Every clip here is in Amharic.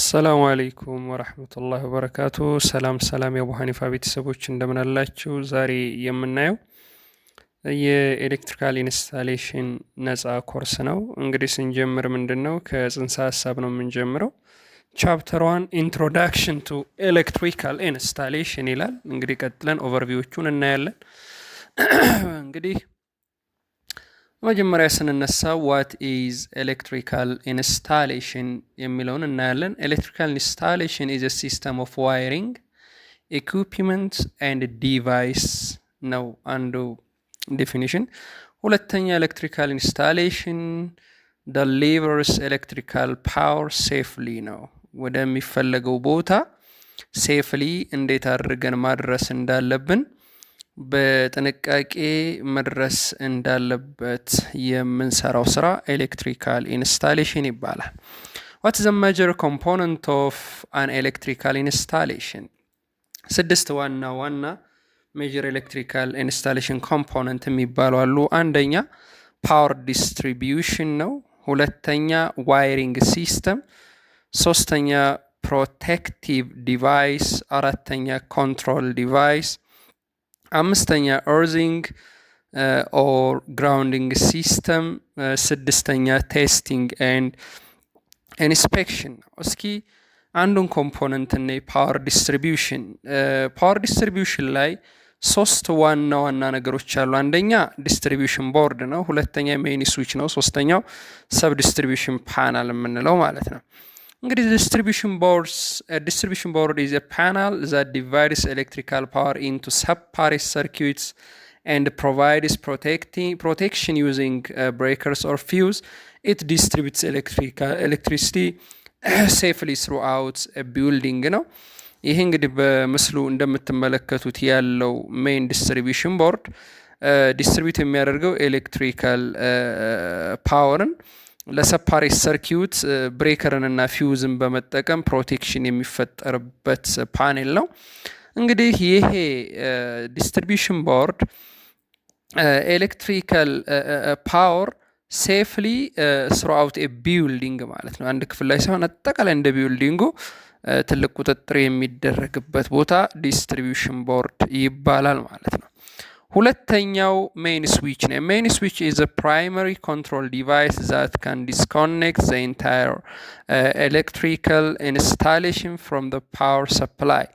አሰላሙ አለይኩም ወራህመቱላሂ ወበረካቱ። ሰላም የአቡ ሐኒፋ ቤተሰቦች እንደምን አላችሁ? ዛሬ የምናየው የኤሌክትሪካል ኢንስታሌሽን ነፃ ኮርስ ነው። እንግዲህ ስንጀምር ምንድነው ከጽንሰ ሀሳብ ነው የምንጀምረው። ቻፕተር 1 ኢንትሮዳክሽን ቱ ኤሌክትሪካል ኢንስታሌሽን ይላል። እንግዲህ ቀጥለን ኦቨርቪዎቹን እናያለን። እንግዲህ መጀመሪያ ስንነሳ ዋት ኢዝ ኤሌክትሪካል ኢንስታሌሽን የሚለውን እናያለን። ኤሌክትሪካል ኢንስታሌሽን ኢዝ ሲስተም ኦፍ ዋይሪንግ ኢኩፕመንት ኤንድ ዲቫይስ ነው አንዱ ዴፊኒሽን። ሁለተኛ ኤሌክትሪካል ኢንስታሌሽን ደሊቨርስ ኤሌክትሪካል ፓወር ሴፍሊ ነው። ወደሚፈለገው ቦታ ሴፍሊ እንዴት አድርገን ማድረስ እንዳለብን በጥንቃቄ መድረስ እንዳለበት የምንሰራው ስራ ኤሌክትሪካል ኢንስታሌሽን ይባላል። what is the major component of an electrical installation? ስድስት ዋና ሜጀር ኤሌክትሪካል ኢንስታሌሽን ኮምፖነንት የሚባሉ አሉ። አንደኛ ፓወር ዲስትሪቢዩሽን ነው። ሁለተኛ ዋይሪንግ ሲስተም፣ ሶስተኛ ፕሮቴክቲቭ ዲቫይስ፣ አራተኛ ኮንትሮል ዲቫይስ፣ አምስተኛ ኤርዚንግ ኦር ግራውንዲንግ ሲስተም፣ ስድስተኛ ቴስቲንግ ኤንድ ኢንስፔክሽን ነው። እስኪ አንዱን ኮምፖነንት እና ፓወር ዲስትሪቢዩሽን ላይ ሶስት ዋና ነገሮች አሉ። አንደኛ ዲስትሪቢዩሽን ቦርድ ነው። ሁለተኛ ሜይን ስዊች ነው። ሶስተኛው ሰብ ዲስትሪቢዩሽን ፓናል የምንለው ማለት ነው። እንግዲህ distribution board is a panel that divides electrical power into separate circuits and provides protection using breakers or fuse. It distributes electricity safely throughout a building ነው። ይሄ እንግዲህ በምስሉ እንደምትመለከቱት ያለው ሜይን ዲስትሪቢዩሽን ቦርድ ዲስትሪቢዩት የሚያደርገው ኤሌክትሪካል ፓወርን ለሰፓሬት ሰርኪዩት ብሬከርን እና ፊውዝን በመጠቀም ፕሮቴክሽን የሚፈጠርበት ፓኔል ነው። እንግዲህ ይሄ ዲስትሪቢዩሽን ቦርድ ኤሌክትሪካል ፓወር ሴፍሊ ስሩአውት ኤ ቢልዲንግ ማለት ነው። አንድ ክፍል ላይ ሳይሆን አጠቃላይ እንደ ቢልዲንጉ ትልቅ ቁጥጥር የሚደረግበት ቦታ ዲስትሪቢዩሽን ቦርድ ይባላል ማለት ነው። ሁለተኛው ሜይን ስዊች ነው። ሜይን ስዊች is a primary control device that can disconnect the entire electrical installation from the power supply.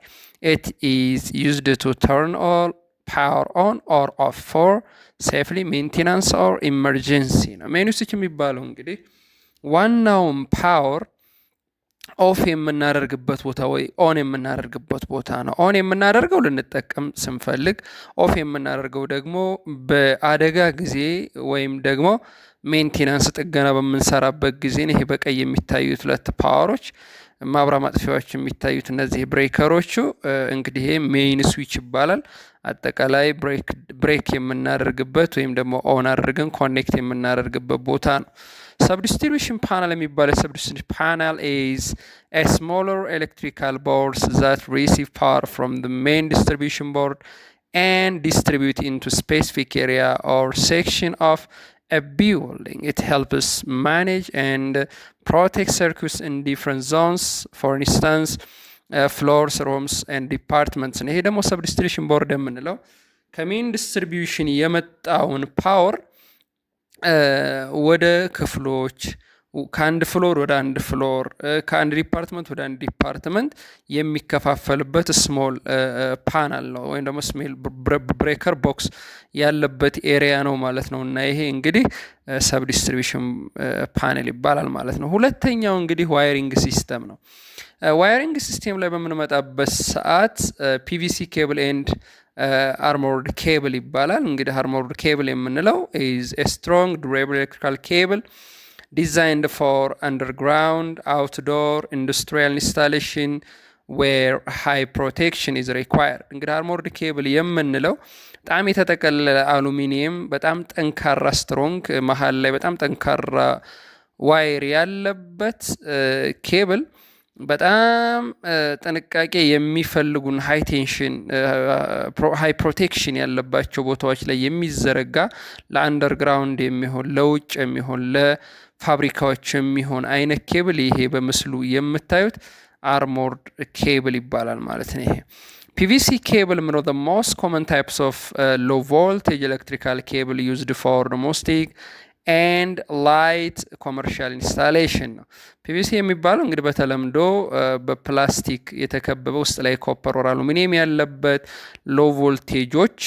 It is used to turn all power on or off for safely maintenance or emergency ነው። ሜይን ስዊች የሚባለው እንግዲህ ዋናውን ፓወር ኦፍ የምናደርግበት ቦታ ወይ ኦን የምናደርግበት ቦታ ነው። ኦን የምናደርገው ልንጠቀም ስንፈልግ፣ ኦፍ የምናደርገው ደግሞ በአደጋ ጊዜ ወይም ደግሞ ሜንቴናንስ ጥገና በምንሰራበት ጊዜ ነው። ይሄ በቀይ የሚታዩት ሁለት ፓወሮች ማብራ ማጥፊያዎች የሚታዩት እነዚህ ብሬከሮቹ እንግዲህ ይሄ ሜይን ስዊች ይባላል። አጠቃላይ ብሬክ የምናደርግበት ወይም ደግሞ ኦን አድርገን ኮኔክት የምናደርግበት ቦታ ነው። Subdistribution panel የሚባለው subdistribution panel is a smaller electrical board that receive power from the main distribution board and distribute into specific area or section of a building. It helps manage and protect circuits in different zones, for instance floors, rooms and departments. ይሄ ደግሞ subdistribution board የምንለው ከሜን ዲስትሪቢዩሽን የመጣውን ፓወር ወደ ክፍሎች ከአንድ ፍሎር ወደ አንድ ፍሎር ከአንድ ዲፓርትመንት ወደ አንድ ዲፓርትመንት የሚከፋፈልበት ስሞል ፓናል ነው ወይም ደግሞ ስሜል ብሬከር ቦክስ ያለበት ኤሪያ ነው ማለት ነው። እና ይሄ እንግዲህ ሰብ ዲስትሪቢዩሽን ፓኔል ይባላል ማለት ነው። ሁለተኛው እንግዲህ ዋይሪንግ ሲስተም ነው። ዋይሪንግ ሲስተም ላይ በምንመጣበት ሰዓት ፒቪሲ ኬብል ኤንድ አርሞርድ ኬብል ይባላል። እንግዲህ አርሞርድ ኬብል የምንለው is a strong durable electrical cable designed for underground outdoor industrial installation where high protection is required. እንግዲህ አርሞርድ ኬብል የምንለው በጣም የተጠቀለለ አሉሚኒየም በጣም ጠንካራ ስትሮንግ መሃል ላይ በጣም ጠንካራ ዋይር ያለበት ኬብል በጣም ጥንቃቄ የሚፈልጉን ሃይ ቴንሽን ሃይ ፕሮቴክሽን ያለባቸው ቦታዎች ላይ የሚዘረጋ ለአንደርግራውንድ የሚሆን ለውጭ የሚሆን ለፋብሪካዎች የሚሆን አይነት ኬብል ይሄ በምስሉ የምታዩት አርሞርድ ኬብል ይባላል ማለት ነው። ይሄ ፒቪሲ ኬብል ምነው the most common types of low voltage electrical cable used for domestic and light commercial installation ነው። ፒቪሲ የሚባለው እንግዲህ በተለምዶ በፕላስቲክ የተከበበ ውስጥ ላይ ኮፐር ወር አሉሚኒየም ያለበት ሎው ቮልቴጆች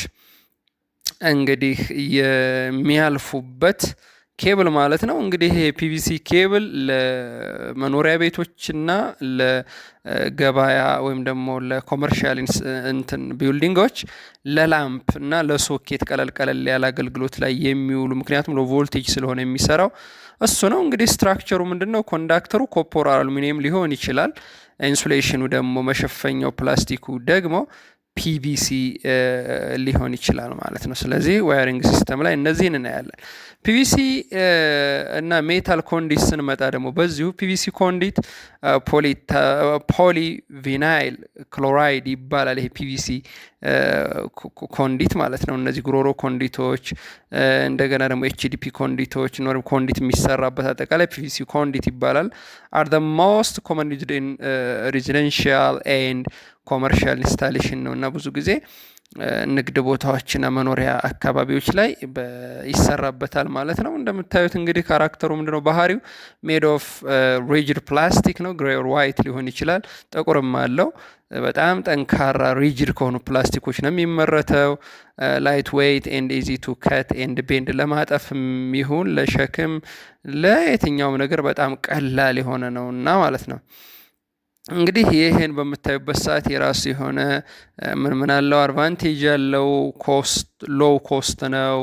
እንግዲህ የሚያልፉበት ኬብል ማለት ነው። እንግዲህ ይሄ ፒቪሲ ኬብል ለመኖሪያ ቤቶችና ለገበያ ወይም ደግሞ ለኮመርሻል እንትን ቢልዲንጎች ለላምፕ እና ለሶኬት ቀለል ያለ አገልግሎት ላይ የሚውሉ ምክንያቱም ሎ ቮልቴጅ ስለሆነ የሚሰራው እሱ ነው። እንግዲህ ስትራክቸሩ ምንድነው? ኮንዳክተሩ ኮፐር አሉሚኒየም ሊሆን ይችላል። ኢንሱሌሽኑ ደግሞ መሸፈኛው ፕላስቲኩ ደግሞ ፒቪሲ ሊሆን ይችላል ማለት ነው። ስለዚህ ዋየሪንግ ሲስተም ላይ እነዚህን እናያለን። ፒቪሲ እና ሜታል ኮንዲት ስንመጣ ደግሞ በዚሁ ፒቪሲ ኮንዲት ፖሊቪናይል ክሎራይድ ይባላል። ይሄ ፒቪሲ ኮንዲት ማለት ነው። እነዚህ ጉሮሮ ኮንዲቶች እንደገና ደግሞ ኤችዲፒ ኮንዲቶች ኖርም ኮንዲት የሚሰራበት አጠቃላይ ፒቪሲ ኮንዲት ይባላል። አር ዘ ሞስት ኮመን ዩዝድ ኢን ሬዚደንሻል ኤንድ ኮመርሻል ኢንስታሌሽን ነው እና ብዙ ጊዜ ንግድ ቦታዎችና መኖሪያ አካባቢዎች ላይ ይሰራበታል ማለት ነው። እንደምታዩት እንግዲህ ካራክተሩ ምንድነው? ባህሪው ሜድ ኦፍ ሪጅድ ፕላስቲክ ነው። ግሬ ኦር ዋይት ሊሆን ይችላል። ጥቁርም አለው። በጣም ጠንካራ ሪጅድ ከሆኑ ፕላስቲኮች ነው የሚመረተው። ላይት ዌይት ኤንድ ኢዚ ቱ ከት ኤንድ ቤንድ ለማጠፍም ይሁን ለሸክም ለየትኛውም ነገር በጣም ቀላል የሆነ ነው እና ማለት ነው። እንግዲህ ይህን በምታዩበት ሰዓት የራሱ የሆነ ምን አለው? አድቫንቴጅ ያለው ሎው ኮስት ነው።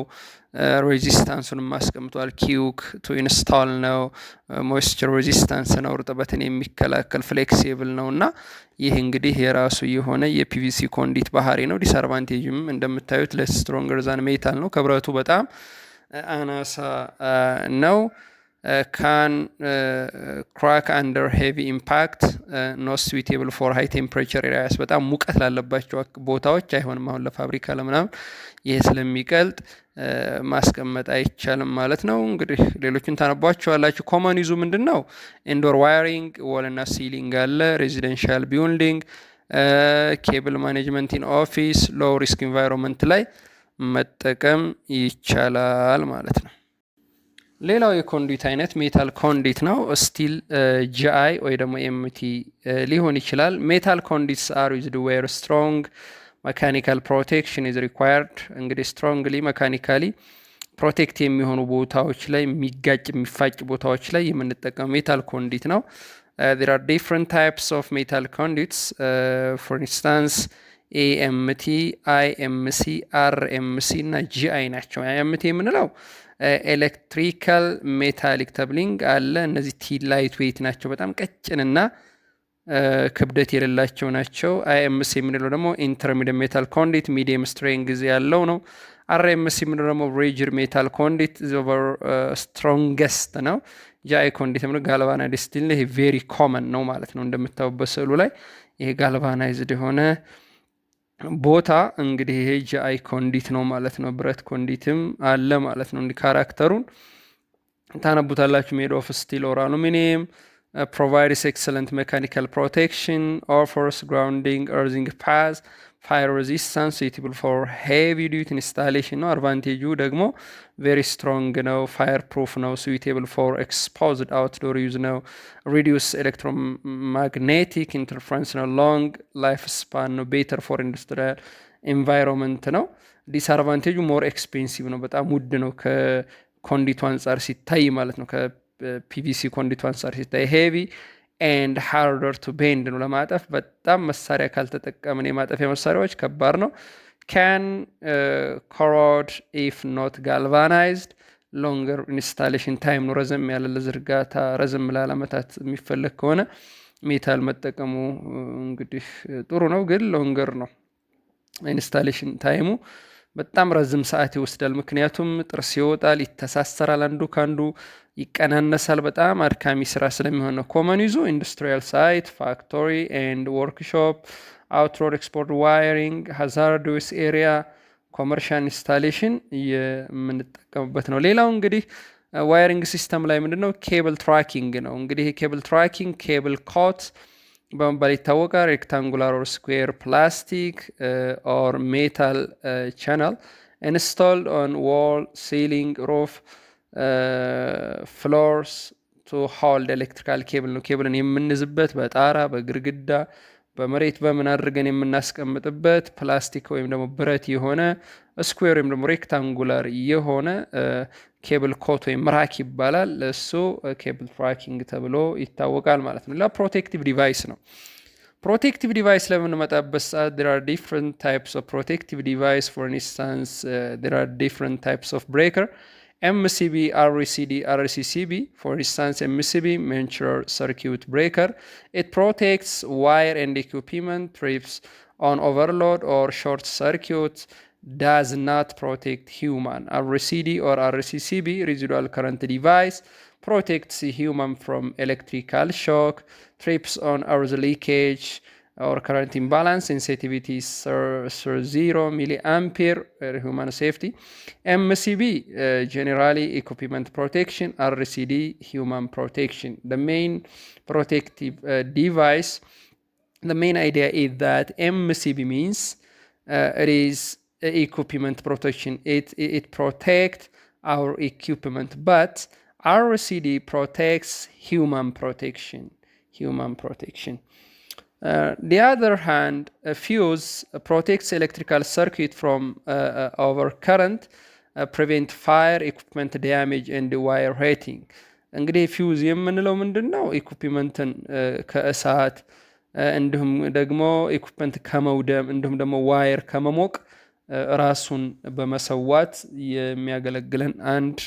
ሬዚስታንሱንም አስቀምጧል። ኪዩክ ቱ ኢንስታል ነው። ሞይስቸር ሬዚስታንስ ነው። እርጥበትን የሚከላከል ፍሌክሲብል ነው እና ይህ እንግዲህ የራሱ የሆነ የፒቪሲ ኮንዲት ባህሪ ነው። ዲስአድቫንቴጅም እንደምታዩት ለስ ስትሮንገር ዛን ሜታል ነው። ክብረቱ በጣም አናሳ ነው። ካን ክራክ አንደር ሄቪ ኢምፓክት ኖት ስዊቴብል ፎር ሃይ ቴምፕሬቸር ኤሪያስ በጣም ሙቀት ላለባቸው ቦታዎች አይሆንም። አሁን ለፋብሪካ ለምናምን ይሄ ስለሚቀልጥ ማስቀመጥ አይቻልም ማለት ነው። እንግዲህ ሌሎችን ታነቧቸዋላችሁ። ኮመን ዩዙ ምንድን ነው? ኢንዶር ዋይሪንግ ወልና ሲሊንግ አለ። ሬዚደንሻል ቢልዲንግ፣ ኬብል ማኔጅመንት ኢን ኦፊስ፣ ሎው ሪስክ ኢንቫይሮንመንት ላይ መጠቀም ይቻላል ማለት ነው። ሌላው የኮንዲት አይነት ሜታል ኮንዲት ነው። ስቲል ጂአይ ወይ ደግሞ ኤምቲ ሊሆን ይችላል። ሜታል ኮንዲትስ አር ዩዝድ ዌር ስትሮንግ መካኒካል ፕሮቴክሽን ኢዝ ሪኳየርድ። እንግዲህ ስትሮንግሊ መካኒካሊ ፕሮቴክት የሚሆኑ ቦታዎች ላይ የሚፋጭ ቦታዎች ላይ የምንጠቀመው ሜታል ኮንዲት ነው። there are different types of metal conduits, for instance ኤኤምቲ፣ አይኤምሲ፣ አርኤምሲ እና ጂአይ ናቸው። አይኤምቲ የምንለው ኤሌክትሪካል ሜታሊክ ተብሊንግ አለ። እነዚህ ቲ ላይት ዌይት ናቸው። በጣም ቀጭንና ክብደት የሌላቸው ናቸው። አይኤምሲ የምንለው ደግሞ ኢንተርሚዲየት ሜታል ኮንዲት ሚዲየም ስትሬንግዝ ያለው ነው። አርኤምሲ የምንለው ደግሞ ሪጅድ ሜታል ኮንዲት ኦቨር ስትሮንገስት ነው። ጂአይ ኮንዲት የምንለው ጋልቫናይዝድ ስቲል ይሄ ቬሪ ኮመን ነው ማለት ነው። እንደምታዩበት ስዕሉ ላይ ይሄ ጋልቫናይዝድ የሆነ ቦታ እንግዲህ ይሄ ጂአይ ኮንዲት ነው ማለት ነው። ብረት ኮንዲትም አለ ማለት ነው። እንዲህ ካራክተሩን ታነቡታላችሁ። ሜድ ኦፍ ስቲል ኦር አሉሚኒየም provides excellent mechanical protection, offers grounding, earthing paths, fire resistance, suitable for heavy duty installation ነው። አድቫንቴጁ ደግሞ very strong ነው፣ fire proof ነው፣ suitable for exposed outdoor use ነው፣ reduce electromagnetic interference ነው፣ long life span ነው፣ better for industrial environment ነው። ዲስአድቫንቴጁ more expensive ነው፣ በጣም ውድ ነው ከኮንዲቱ አንጻር ሲታይ ማለት ነው። ፒቪሲ ኮንዲቱ አንጻር ሲታይ ሄቪ ኤንድ ሃርደር ቱ ቤንድ ነው። ለማጠፍ በጣም መሳሪያ ካልተጠቀምን የማጠፊያ መሳሪያዎች ከባድ ነው። ካን ኮሮድ ኢፍ ኖት ጋልቫናይዝድ ሎንገር ኢንስታሌሽን ታይም ነው። ረዘም ያለ ለዝርጋታ ረዘም ላለ ዓመታት የሚፈለግ ከሆነ ሜታል መጠቀሙ እንግዲህ ጥሩ ነው፣ ግን ሎንገር ነው ኢንስታሌሽን ታይሙ በጣም ረዝም ሰዓት ይወስዳል። ምክንያቱም ጥርስ ይወጣል፣ ይተሳሰራል፣ አንዱ ካንዱ ይቀናነሳል። በጣም አድካሚ ስራ ስለሚሆን ነው። ኮመን ዩዙ ኢንዱስትሪያል ሳይት፣ ፋክቶሪ ኤንድ ወርክሾፕ፣ አውትሮድ ኤክስፖርት ዋይሪንግ፣ ሃዛርዶስ ኤሪያ፣ ኮመርሻል ኢንስታሌሽን የምንጠቀምበት ነው። ሌላው እንግዲህ ዋይሪንግ ሲስተም ላይ ምንድነው? ኬብል ትራኪንግ ነው። እንግዲህ ኬብል ትራኪንግ ኬብል ኮት በመባል ይታወቃል። ሬክታንጉላር ኦር ስኩዌር ፕላስቲክ ኦር ሜታል ቻናል ኢንስቶልድ ኦን ዋል ሲሊንግ ሩፍ ፍሎርስ ቱ ሆልድ ኤሌክትሪካል ኬብል ነው። ኬብልን የምንዝበት በጣራ በግድግዳ በመሬት በምን አድርገን የምናስቀምጥበት ፕላስቲክ ወይም ደግሞ ብረት የሆነ ስኩዌር ወይም ደግሞ ሬክታንጉላር የሆነ ኬብል ኮት ወይም ራክ ይባላል። እሱ ኬብል ትራኪንግ ተብሎ ይታወቃል ማለት ነው። ሌላ ፕሮቴክቲቭ ዲቫይስ ነው። ፕሮቴክቲቭ ዲቫይስ ለምንመጣበት ሰዓት there are different types of protective device. For instance, there are different types of breaker. MCB, RCD, RCCB. For instance, MCB, mature circuit breaker. It protects wire and equipment, trips on overload or short circuits, does not protect human. RCD or RCCB, residual current device, protects human from electrical shock, trips on earth leakage or current imbalance, sensitivity 0 milliampere, human safety. MCB, generally equipment protection. RCD, human protection. The main protective device, the main idea is that MCB means it is equipment protection. It protects our equipment, but RCD protects human protection. The other hand, a fuse protects electrical circuit from overcurrent, prevent fire, equipment damage and wire heating. እንግዲህ ፊውዝ የምንለው ምንድን ነው? ኢኩፕመንትን ከእሳት እንዲሁም ደግሞ ኢኩፕመንት ከመውደም እንዲሁም ደግሞ ዋየር ከመሞቅ ራሱን በመሰዋት የሚያገለግለን አንድ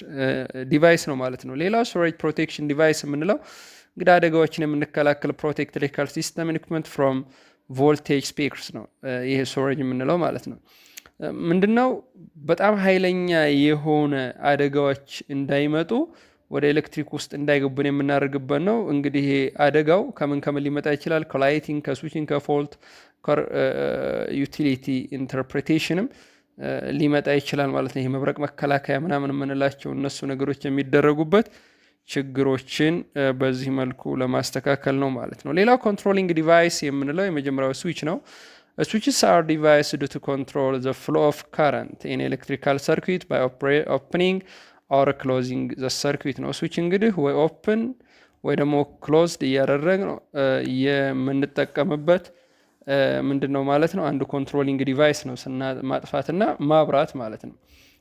ዲቫይስ ነው ማለት ነው። ሌላው ስቶሬጅ ፕሮቴክሽን ዲቫይስ የምንለው እንግዲህ አደጋዎችን የምንከላከል ፕሮቴክት ኤሌክትሪካል ሲስተም ኢኩፕመንት ፍሮም ቮልቴጅ ስፔክርስ ነው ይሄ ስቶሬጅ የምንለው ማለት ነው። ምንድነው? በጣም ኃይለኛ የሆነ አደጋዎች እንዳይመጡ ወደ ኤሌክትሪክ ውስጥ እንዳይገቡን የምናደርግበት ነው። እንግዲህ ይሄ አደጋው ከምን ሊመጣ ይችላል? ከላይቲንግ፣ ከስዊችንግ፣ ከፎልት ዩቲሊቲ ኢንተርፕሬቴሽንም ሊመጣ ይችላል ማለት ነው። ይሄ መብረቅ መከላከያ ምናምን የምንላቸው እነሱ ነገሮች የሚደረጉበት ችግሮችን በዚህ መልኩ ለማስተካከል ነው ማለት ነው። ሌላው ኮንትሮሊንግ ዲቫይስ የምንለው የመጀመሪያው ስዊች ነው። Switches are devices to control the flow of current in electrical circuit by opening or closing the circuit ነው። ስዊች እንግዲህ ወይ ኦፕን ወይ ደግሞ ክሎዝድ እያደረግ ነው የምንጠቀምበት ምንድን ነው ማለት ነው። አንዱ ኮንትሮሊንግ ዲቫይስ ነው፣ ማጥፋትና ማብራት ማለት ነው።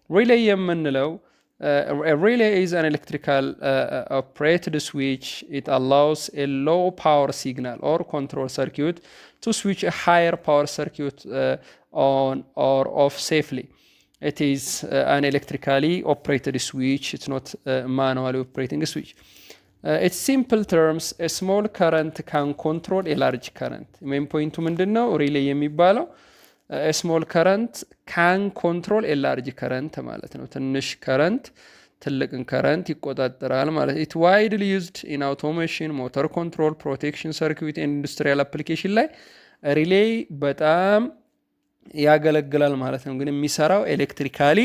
ሪሌይ የምንለው a relay is an electrical operated switch. It allows a low power signal or control circuit to switch a higher power circuit on or off safely. It is an electrically operated switch. It's not a manually operating switch. Its simple terms, a small current can control a large current. Main point ምንድን ነው? ሪሌይ የሚባለው a small current can control a large current ማለት ነው። ትንሽ ከረንት ትልቅን ከረንት ይቆጣጠራል ማለት ነው። It widely used in automation, motor control, protection circuit and industrial application ላይ ሪሌይ በጣም ያገለግላል ማለት ነው። ግን የሚሰራው ኤሌክትሪካሊ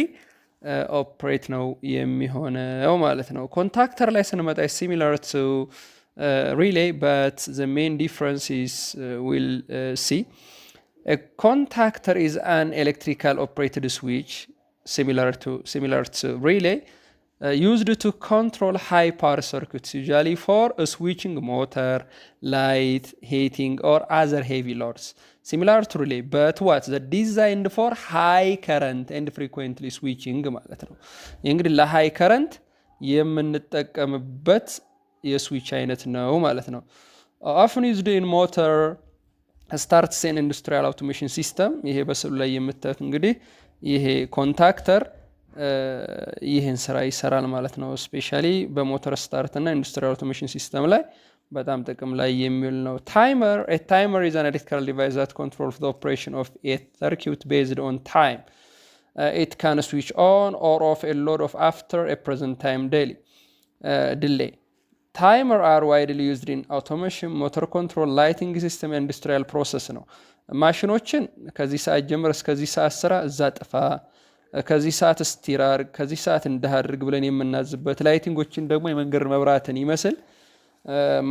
ኦፕሬት ነው የሚሆነው ማለት ነው። ኮንታክተር ላይ ስንመጣ similar to relay but the main difference is we'll see. A contactor is an electrical operated switch similar to relay used to control high power circuits, usually for a switching motor, light, heating or other heavy loads. Similar to relay, but what? The designed for high current and frequently switching ማለት ነው። እንግዲህ ለሃይ ከረንት የምንጠቀምበት የስዊች አይነት ነው ማለት ነው። often used in motor starts an industrial automation system. ይሄ በስዕሉ ላይ የምታዩት እንግዲህ ይሄ ኮንታክተር ይህን ስራ ይሰራል ማለት ነው። ስፔሻሊ በሞተር ስታርት እና ኢንዱስትሪያል አውቶሜሽን ሲስተም ላይ በጣም ጥቅም ላይ የሚውል ነው። ታይመር a timer is an electrical device that controls the operation of a circuit based on time. It can switch on or off a load of after a present time delay. Timer are widely used in automation, motor control, lighting system, industrial process ነው። ማሽኖችን ከዚህ ሰዓት ጀምሮ እስከዚህ ሰዓት ስራ እዛ ጥፋ፣ ከዚህ ሰዓት ስቲራር፣ ከዚህ ሰዓት እንዳድርግ ብለን የምናዝበት፣ ላይቲንጎችን ደግሞ የመንገድ መብራትን ይመስል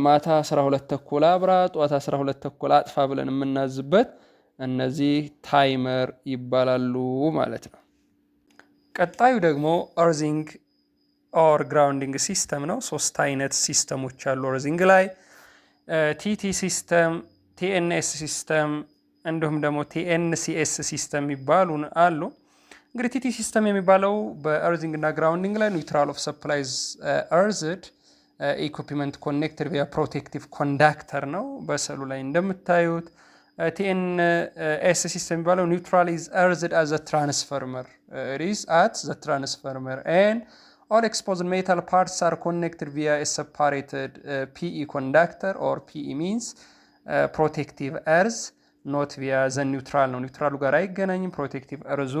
ማታ 12 ተኩል አብራ ጠዋት 12 ተኩል አጥፋ ብለን የምናዝበት እነዚህ ታይመር ይባላሉ ማለት ነው። ቀጣዩ ደግሞ እርዚንግ ኦር ግራውንዲንግ ሲስተም ነው። 3 አይነት ሲስተሞች አሉ እርዚንግ ላይ ቲቲ ሲስተም፣ ቲኤንኤስ ሲስተም እንዲሁም ደግሞ ቲኤንሲኤስ ሲስተም የሚባሉ አሉ። እንግዲህ ቲቲ ሲስተም የሚባለው በእርዚንግ እና ግራውንዲንግ ላይ ኒውትራል ኦፍ ሰፕላይዝ እርዝድ ኢኩፕመንት ኮኔክትድ ቪያ ፕሮቴክቲቭ ኮንዳክተር ነው በስዕሉ ላይ እንደምታዩት። ቲኤንኤስ ሲስተም የሚባለው ኒውትራል ኢዝ እርዝድ አዝ ትራንስፈርመር ኢዝ አት ዘ ትራንስፈርመር ኤንድ all exposed metal parts are connected via a separated PE conductor or PE means protective earth not via the neutral ነው። ኒውትራሉ ጋር አይገናኝም። ፕሮቴክቲቭ እርዙ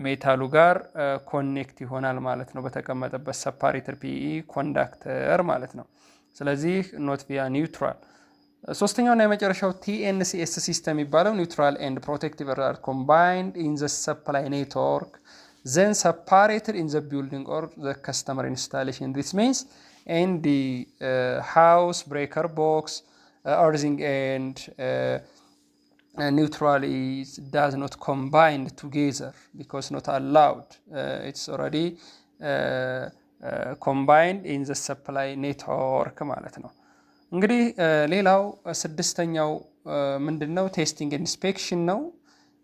ሜታሉ ጋር ኮኔክት ይሆናል ማለት ነው በተቀመጠበት ሰፓሬትድ ፒኢ ኮንዳክተር ማለት ነው። ስለዚህ ኖት ቪያ ኒውትራል። ሶስተኛውና የመጨረሻው ቲኤንሲኤስ ሲስተም የሚባለው ኒውትራል ኤንድ ፕሮቴክቲቭ አር ኮምባይንድ ኢን ዘ ሰፕላይ ኔትወርክ then separated in the building or the customer installation. This means in the house breaker box earthing and neutral does not combine together because not allowed. It's already combined in the supply network ማለት ነው። እንግዲህ ሌላው ስድስተኛው ምንድነው? ቴስቲንግ ኢንስፔክሽን ነው።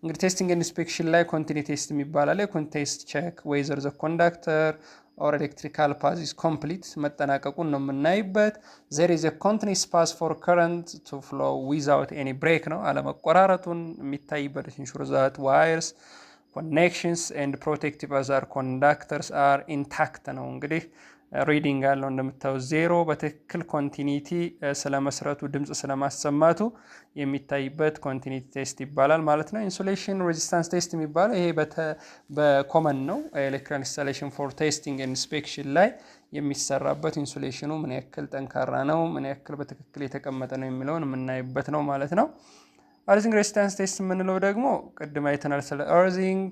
እንግዲህ ቴስቲንግ ኢንስፔክሽን ላይ ኮንቲኒ ቴስት የሚባል አለ። ኮንቴስት ቼክ ዌዘር ዘ ኮንዳክተር ኦር ኤሌክትሪካል ፓዝ ኢዝ ኮምፕሊት መጠናቀቁን ነው የምናይበት። ዜር ኢዝ ኤ ኮንቲኒስ ፓዝ ፎር ከረንት ቱ ፍሎ ዊዛውት ኤኒ ብሬክ ነው አለመቆራረጡን የሚታይበት። ኢንሹር ዛት ዋየርስ ኮኔክሽንስ ኤንድ ፕሮቴክቲቭ አዛር ኮንዳክተርስ አር ኢንታክት ነው። እንግዲህ ሪዲንግ አለው እንደምታዩ ዜሮ በትክክል ኮንቲኒቲ ስለመስረቱ ድምፅ ስለማሰማቱ የሚታይበት ኮንቲኒቲ ቴስት ይባላል ማለት ነው። ኢንሱሌሽን ሬዚስታንስ ቴስት የሚባለው ይሄ በኮመን ነው። ኤሌክትሪካል ኢንስታሌሽን ፎር ቴስቲንግ ኢንስፔክሽን ላይ የሚሰራበት ኢንሱሌሽኑ ምን ያክል ጠንካራ ነው፣ ምን ያክል በትክክል የተቀመጠ ነው የሚለውን የምናይበት ነው ማለት ነው። እርዚንግ ሬዚስታንስ ቴስት የምንለው ደግሞ ቅድም አይተናል ስለ እርዚንግ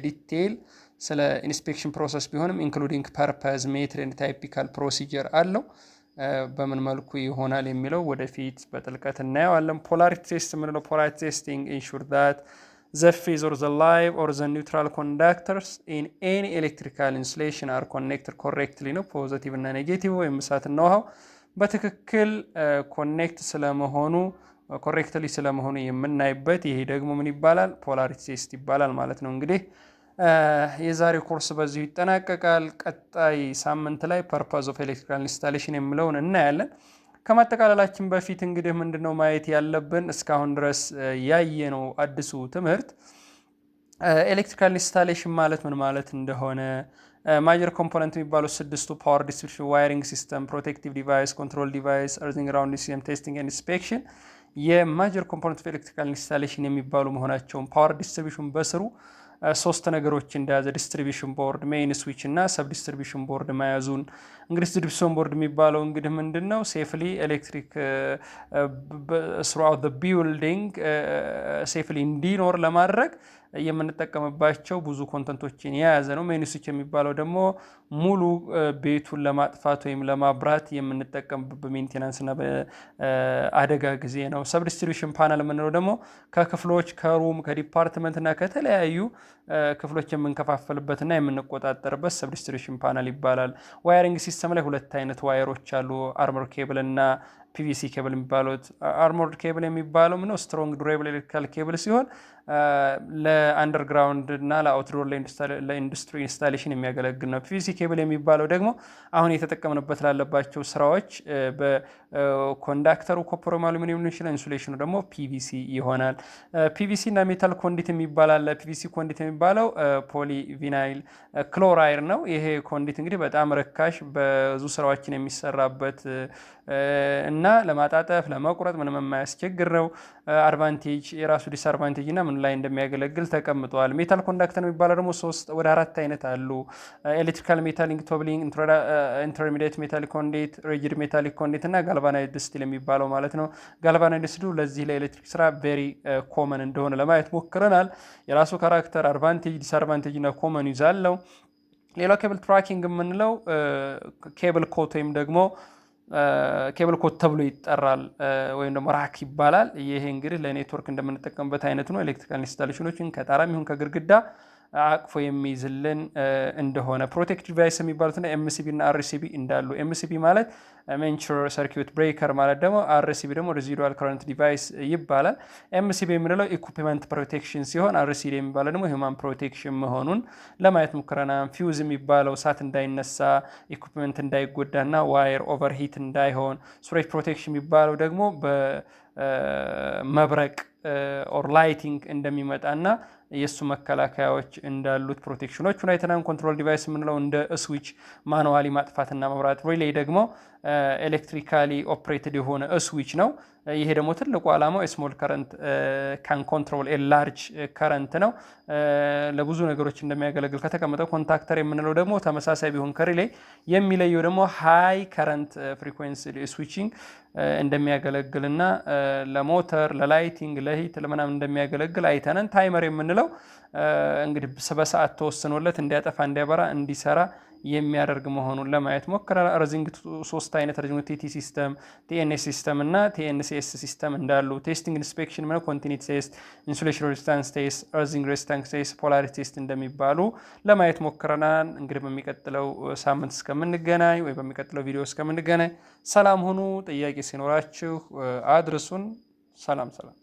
ዲቴይል ስለ ኢንስፔክሽን ፕሮሰስ ቢሆንም ኢንክሉዲንግ ፐርፐዝ ሜትድ ኤንድ ታይፒካል ፕሮሲጀር አለው። በምን መልኩ ይሆናል የሚለው ወደፊት በጥልቀት እናየዋለን። ፖላሪቲ ቴስት የምንለው ፖላሪቲ ቴስቲንግ ኢንሹር ዳት ዘ ፌዝ ኦር ዘ ላይቭ ኦር ዘ ኒውትራል ኮንዳክተርስ ኢን ኤኒ ኤሌክትሪካል ኢንሱሌሽን አር ኮኔክትድ ኮሬክትሊ ነው። ፖዘቲቭ እና ኔጌቲቭ ወይም እሳትና ውሃው በትክክል ኮኔክት ስለመሆኑ ኮሬክትሊ ስለመሆኑ የምናይበት ይሄ ደግሞ ምን ይባላል? ፖላሪቲ ቴስት ይባላል ማለት ነው። እንግዲህ የዛሬው ኮርስ በዚሁ ይጠናቀቃል። ቀጣይ ሳምንት ላይ ፐርፐዝ ኦፍ ኤሌክትሪካል ኢንስታሌሽን የሚለውን እናያለን። ከማጠቃለላችን በፊት እንግዲህ ምንድነው ማየት ያለብን? እስካሁን ድረስ ያየነው አዲሱ ትምህርት ኤሌክትሪካል ኢንስታሌሽን ማለት ምን ማለት እንደሆነ፣ ማጀር ኮምፖነንት የሚባሉት ስድስቱ ፓወር ዲስትሪቢዩሽን፣ ዋይሪንግ ሲስተም፣ ፕሮቴክቲቭ ዲቫይስ፣ ኮንትሮል ዲቫይስ፣ እርዚንግ ግራውንድ ሲስተም፣ ቴስቲንግ ኤንድ ኢንስፔክሽን የማጀር ኮምፖነንት ኦፍ ኤሌክትሪካል ኢንስታሌሽን የሚባሉ መሆናቸውን፣ ፓወር ዲስትሪቢዩሽን በስሩ ሶስት ነገሮች እንደያዘ ዲስትሪቢዩሽን ቦርድ፣ ሜይን ስዊች እና ሰብ ዲስትሪቢዩሽን ቦርድ መያዙን። እንግዲህ ዲስትሪቢዩሽን ቦርድ የሚባለው እንግዲህ ምንድነው? ሴፍሊ ኤሌክትሪክ ስሩአውት ዘ ቢልዲንግ ሴፍሊ እንዲኖር ለማድረግ የምንጠቀምባቸው ብዙ ኮንተንቶችን የያዘ ነው። ሜይን ስዊች የሚባለው ደግሞ ሙሉ ቤቱን ለማጥፋት ወይም ለማብራት የምንጠቀምበት በሜንቴናንስ እና በአደጋ ጊዜ ነው። ሰብ ዲስትሪቢዩሽን ፓናል የምንለው ደግሞ ከክፍሎች ከሩም ከዲፓርትመንት እና ከተለያዩ ክፍሎች የምንከፋፈልበት እና የምንቆጣጠርበት ሰብ ዲስትሪቢዩሽን ፓናል ይባላል። ዋየሪንግ ሲስተም ላይ ሁለት አይነት ዋየሮች አሉ፣ አርመር ኬብል እና ፒቪሲ ኬብል የሚባሉት። አርሞርድ ኬብል የሚባለው ምነው ስትሮንግ ዱሬብል ኤሌክትሪካል ኬብል ሲሆን ለአንደርግራውንድ እና ለአውትዶር ለኢንዱስትሪ ኢንስታሌሽን የሚያገለግል ነው። ፒቪሲ ኬብል የሚባለው ደግሞ አሁን የተጠቀምንበት ላለባቸው ስራዎች በኮንዳክተሩ ኮፐር አሉሚኒየም ሊሆን ይችላል፣ ኢንሱሌሽኑ ደግሞ ፒቪሲ ይሆናል። ፒቪሲ እና ሜታል ኮንዲት የሚባል አለ። ፒቪሲ ኮንዲት የሚባለው ፖሊቪናይል ክሎራይድ ነው። ይሄ ኮንዲት እንግዲህ በጣም ርካሽ ብዙ ስራዎችን የሚሰራበት እና ለማጣጠፍ ለመቁረጥ ምንም የማያስቸግር ነው። አድቫንቴጅ የራሱ ዲስአድቫንቴጅ እና ምን ላይ እንደሚያገለግል ተቀምጧል። ሜታል ኮንዳክተር የሚባለው ደግሞ ወደ አራት አይነት አሉ። ኤሌክትሪካል ሜታሊክ ቶብሊንግ፣ ኢንተርሚዲየት ሜታሊክ ኮንዲት፣ ሪጂድ ሜታሊክ ኮንዲት እና ጋልቫናይዝድ ስቲል የሚባለው ማለት ነው። ጋልቫናይዝድ ስቲሉ ለዚህ ለኤሌክትሪክ ስራ ቬሪ ኮመን እንደሆነ ለማየት ሞክረናል። የራሱ ካራክተር አድቫንቴጅ ዲስአድቫንቴጅ እና ኮመን ይዛለው። ሌላው ኬብል ትራኪንግ የምንለው ኬብል ኮት ወይም ደግሞ ኬብል ኮት ተብሎ ይጠራል ወይም ደግሞ ራክ ይባላል። ይሄ እንግዲህ ለኔትወርክ እንደምንጠቀምበት አይነት ነው። ኤሌክትሪካል ኢንስታሌሽኖችን ከጣራም ይሁን ከግድግዳ አቅፎ የሚይዝልን እንደሆነ ፕሮቴክት ዲቫይስ የሚባሉትና ኤምሲቢ እና አርሲቢ እንዳሉ ኤምሲቢ ማለት ሜንቹር ሰርኪዩት ብሬከር ማለት ደግሞ አርሲቢ ደግሞ ሬዚዱዋል ከረንት ዲቫይስ ይባላል። ኤምሲቢ የምንለው ኢኩፕመንት ፕሮቴክሽን ሲሆን አርሲዲ የሚባለው ደግሞ ሂውማን ፕሮቴክሽን መሆኑን ለማየት ሙከረና። ፊውዝ የሚባለው እሳት እንዳይነሳ ኢኩፕመንት እንዳይጎዳና ዋየር ኦቨርሂት እንዳይሆን። ስቶሬጅ ፕሮቴክሽን የሚባለው ደግሞ በመብረቅ ኦር ላይቲንግ እንደሚመጣና የእሱ መከላከያዎች እንዳሉት ፕሮቴክሽኖች ሁናይተናን። ኮንትሮል ዲቫይስ የምንለው እንደ ስዊች ማኑዋሊ ማጥፋትና መብራት። ሪሌይ ደግሞ ኤሌክትሪካሊ ኦፕሬትድ የሆነ ስዊች ነው። ይሄ ደግሞ ትልቁ ዓላማው የስሞል ከረንት ካን ኮንትሮል ላርጅ ከረንት ነው። ለብዙ ነገሮች እንደሚያገለግል ከተቀመጠው። ኮንታክተር የምንለው ደግሞ ተመሳሳይ ቢሆን ከሪሌይ የሚለየው ደግሞ ሃይ ከረንት ፍሪኩዌንሲ ስዊቺንግ እንደሚያገለግልና ለሞተር ለላይቲንግ ለሂት ለምናምን እንደሚያገለግል አይተነን። ታይመር የምንለው እንግዲህ በሰዓት ተወስኖለት እንዲያጠፋ እንዲያበራ እንዲሰራ የሚያደርግ መሆኑን ለማየት ሞክረናል። ረዚንግ ሶስት አይነት ረዚንግ ቲቲ ሲስተም፣ ቲኤንኤስ ሲስተም እና ቲኤንሲኤስ ሲስተም እንዳሉ። ቴስቲንግ ኢንስፔክሽን ምነው ኮንቲኒቲ ቴስት፣ ኢንሱሌሽን ሬዚስታንስ ቴስት፣ ረዚንግ ሬዚስታንስ ቴስት፣ ፖላሪቲ ቴስት እንደሚባሉ ለማየት ሞክረናል። እንግዲህ በሚቀጥለው ሳምንት እስከምንገናኝ ወይ በሚቀጥለው ቪዲዮ እስከምንገናኝ ሰላም ሁኑ። ጥያቄ ሲኖራችሁ አድርሱን። ሰላም ሰላም።